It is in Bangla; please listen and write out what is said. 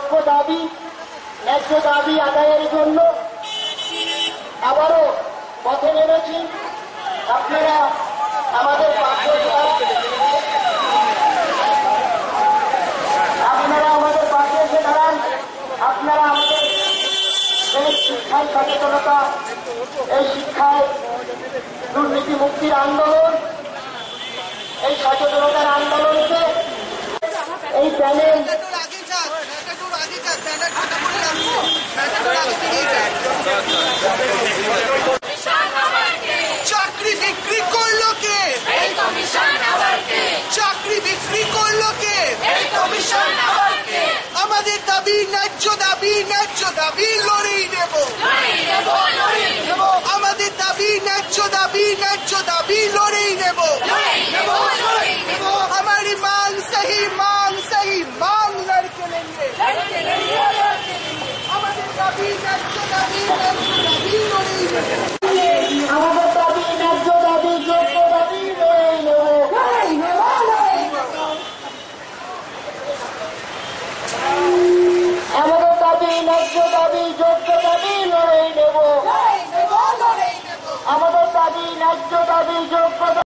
প্রাপ্য দাবি ন্যায্য দাবি আদায়ের জন্য আবারও পথে নেমেছি। আপনারা আমাদের পাশে এসে দাঁড়ান। আপনারা আমাদের এই শিক্ষায় সচেতনতা, এই শিক্ষায় দুর্নীতি মুক্তির আন্দোলন, এই সচেতনতার আন্দোলনকে এই প্যানেল চাকরি বিক্রি করলো কে? চাকরি বিক্রি করলো কে? আমাদের দাবি ন্যায্য দাবি, ন্যায্য দাবি লড়েই নেব। আমাদের দাবি ন্যায্য দাবি, ন্যায্য দাবি লড়েই নেব। हमारी मांग सही मांग लड़के लेंगे। আমাদের দাবি ন্যায্য দাবি, ন্যায্য দাবি লড়েই নেব। আমাদের দাবি ন্যায্য দাবি, যোগ্য দাবি লড়েই নেব। আমাদের দাবি ন্যায্য দাবি, যোগ্য দাবি লড়েই নেব। আমাদের দাবি ন্যায্য দাবি, যোগ্য